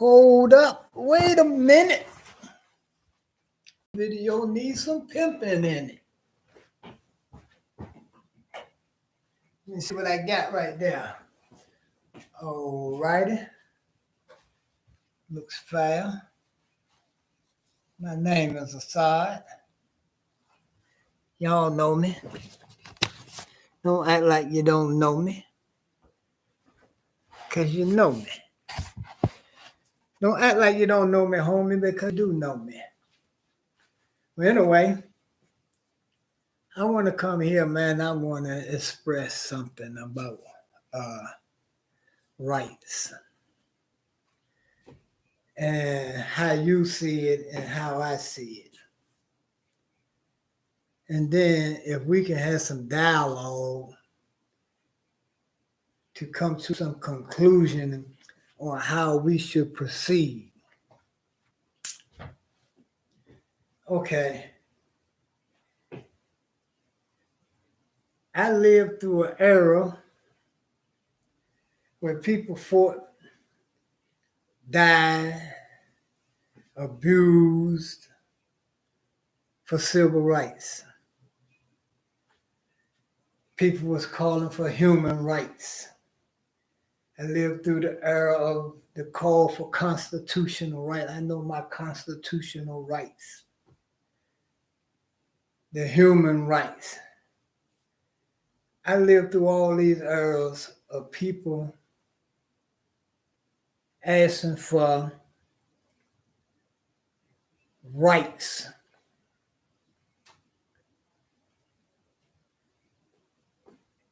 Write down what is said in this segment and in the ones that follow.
Hold up. Wait a minute. Video needs some pimping in it. Let me see what I got right there. Alrighty. Looks fair. My name is Assad. Y'all know me. Don't act like you don't know me. Because you know me. Don't act like you don't know me, homie, because you do know me. Well, anyway, I want to come here, man. I want to express something about rights and how you see it and how I see it. And then if we can have some dialogue to come to some conclusion on how we should proceed. Okay. I lived through an era where people fought, died, abused for civil rights. People was calling for human rights. I lived through the era of the call for constitutional rights. I know my constitutional rights. The human rights. I lived through all these eras of people asking for rights.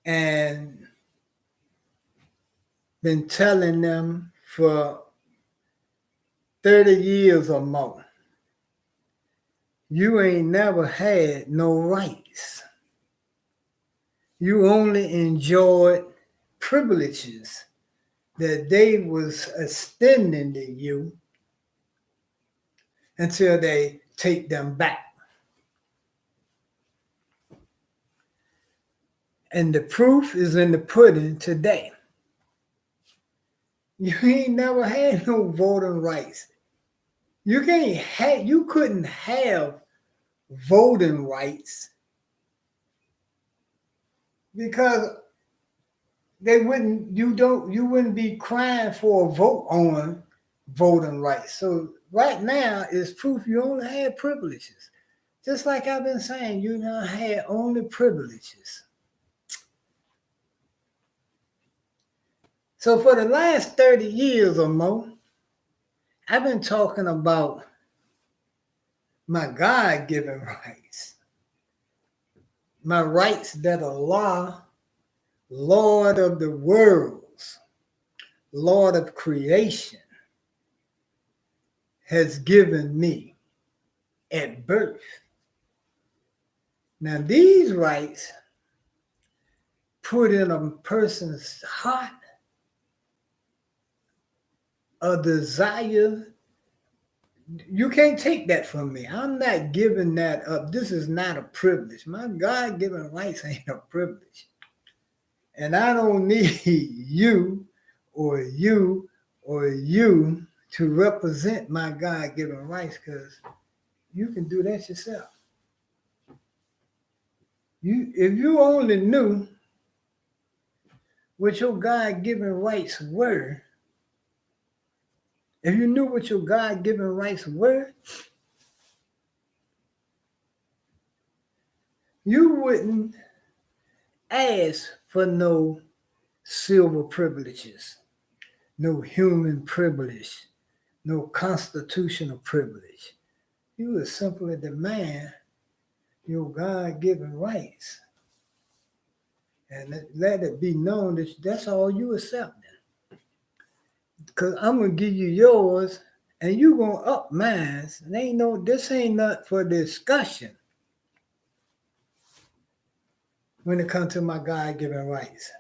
And been telling them for 30 years or more, you ain't never had no rights. You only enjoyed privileges that they was extending to you until they take them back. And the proof is in the pudding today. You ain't never had no voting rights. You couldn't have voting rights because you wouldn't be crying for a vote on voting rights. So right now is proof you only had privileges. Just like I've been saying, you now had only privileges. So for the last 30 years or more, I've been talking about my God-given rights. My rights that Allah, Lord of the worlds, Lord of creation, has given me at birth. Now these rights put in a person's heart a desire. You can't take that from me. I'm not giving that up. This is not a privilege. My God-given rights ain't a privilege. And I don't need you or you or you to represent my God-given rights, because you can do that yourself. If you only knew what your God-given rights were, if you knew what your God-given rights were, you wouldn't ask for no silver privileges, no human privilege, no constitutional privilege. You would simply demand your God-given rights. And let it be known that that's all you accepting. Because I'm going to give you yours and you going to up mine. This ain't not for discussion when it comes to my God-given rights.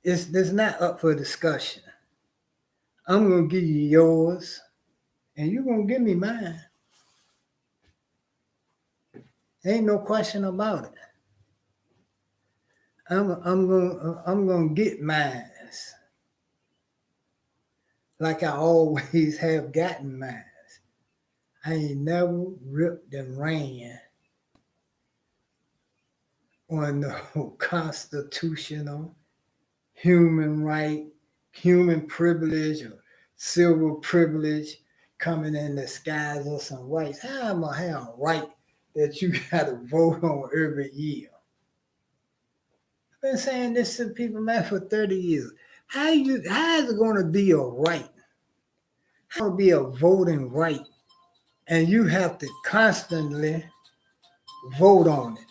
It's not up for discussion. I'm going to give you yours and you're going to give me mine. Ain't no question about it. I'm going to get mine. like I always have gotten mine. I ain't never ripped and ran on no constitutional, human right, human privilege, or civil privilege coming in the skies of some rights. How am I have a right that you got to vote on every year? I've been saying this to people, man, for 30 years. How is it going to be a right? How to be a voting right? And you have to constantly vote on it.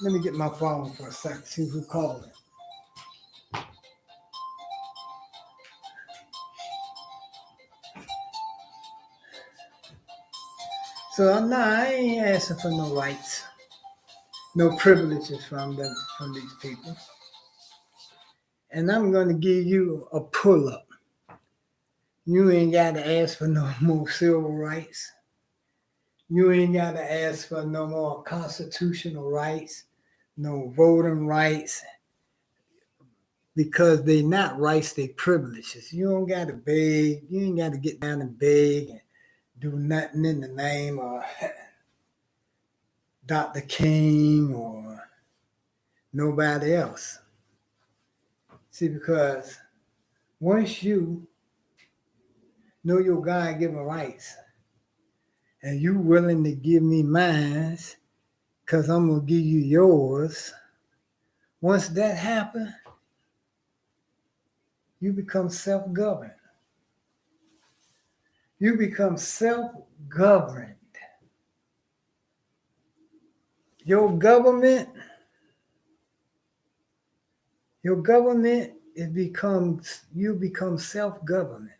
Let me get my phone for a second, see who's calling. So I ain't asking for no rights, no privileges from these people. And I'm gonna give you a pull-up. You ain't gotta ask for no more civil rights. You ain't gotta ask for no more constitutional rights, no voting rights, because they not rights, they privileges. You don't gotta beg, you ain't gotta get down and beg and do nothing in the name of Dr. King or nobody else. See, because once you know your God-given rights and you willing to give me mine, because I'm going to give you yours, once that happens, you become self-governed. You become self-governed. Your government, you become self-government.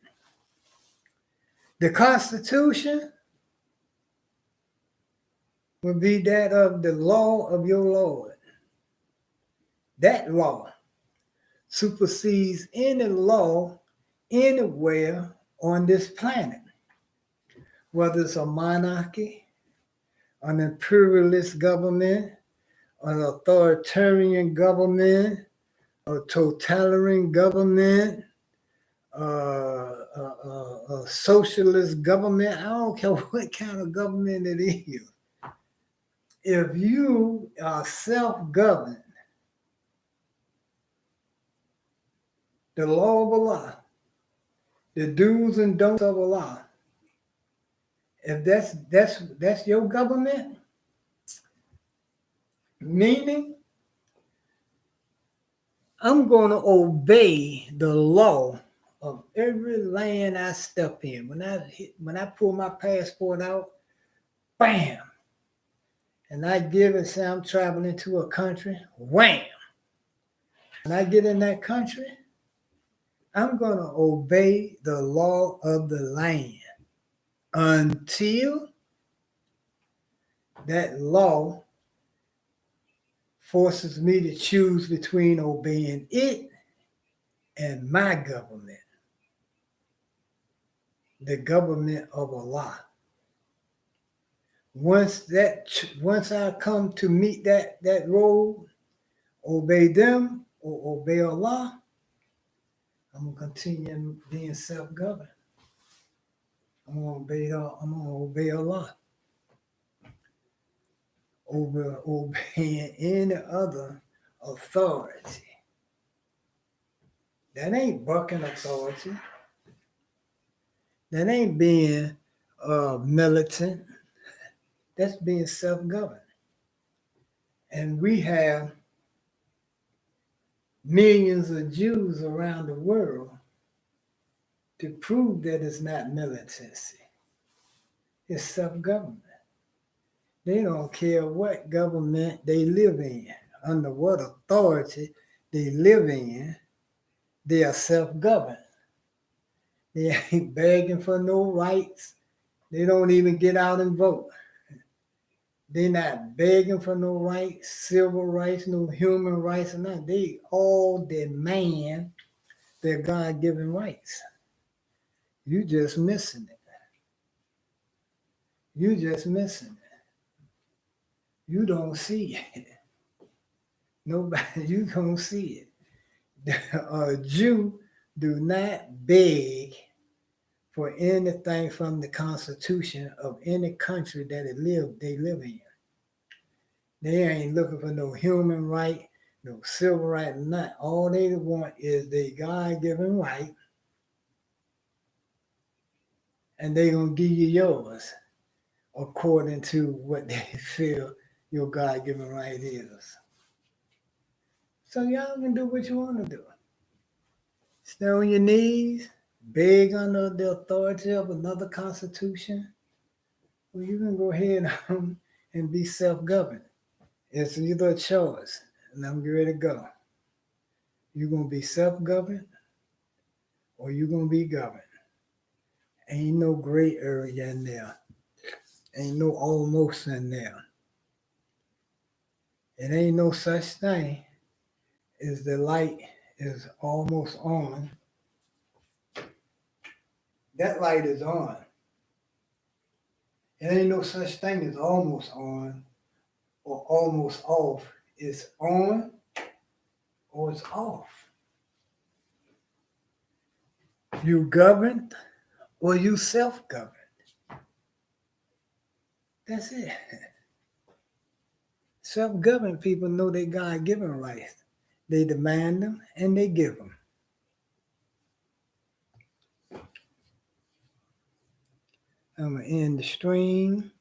The Constitution will be that of the law of your Lord. That law supersedes any law anywhere on this planet, whether it's a monarchy, an imperialist government, an authoritarian government, a totalitarian government, a socialist government. I don't care what kind of government it is. If you are self-governed, the law of Allah, the do's and don'ts of Allah, if that's your government, meaning I'm going to obey the law of every land I step in. When I pull my passport out, bam, and I give it, say I'm traveling to a country, wham. When I get in that country, I'm going to obey the law of the land until that law forces me to choose between obeying it and my government, the government of Allah. Once I come to meet that road, obey them or obey Allah, I'm gonna continue being self-governed. I'm gonna obey Allah over obeying any other authority. That ain't bucking authority. That ain't being militant. That's being self-governed. And we have millions of Jews around the world to prove that it's not militancy. It's self-government. They don't care what government they live in, under what authority they live in. They are self-governed. They ain't begging for no rights. They don't even get out and vote. They're not begging for no rights, civil rights, no human rights, or nothing. They all demand their God-given rights. You just missing it. You just missing it. You don't see it. Nobody, you don't see it. A Jew do not beg for anything from the Constitution of any country that they live in. They ain't looking for no human right, no civil right, not. All they want is the God-given right, and they gonna give you yours according to what they feel your God-given right is. So y'all can do what you want to do. Stay on your knees, beg under the authority of another constitution. Well, you can go ahead and be self-governed. It's either a choice, and I'm ready to go. You're going to be self-governed or you're going to be governed. Ain't no gray area in there. Ain't no almost in there. It ain't no such thing as the light is almost on. That light is on. It ain't no such thing as almost on or almost off. It's on or it's off. You governed or you self-governed. That's it. Self-governed people know they God-given rights. They demand them and they give them. I'm going to end the stream.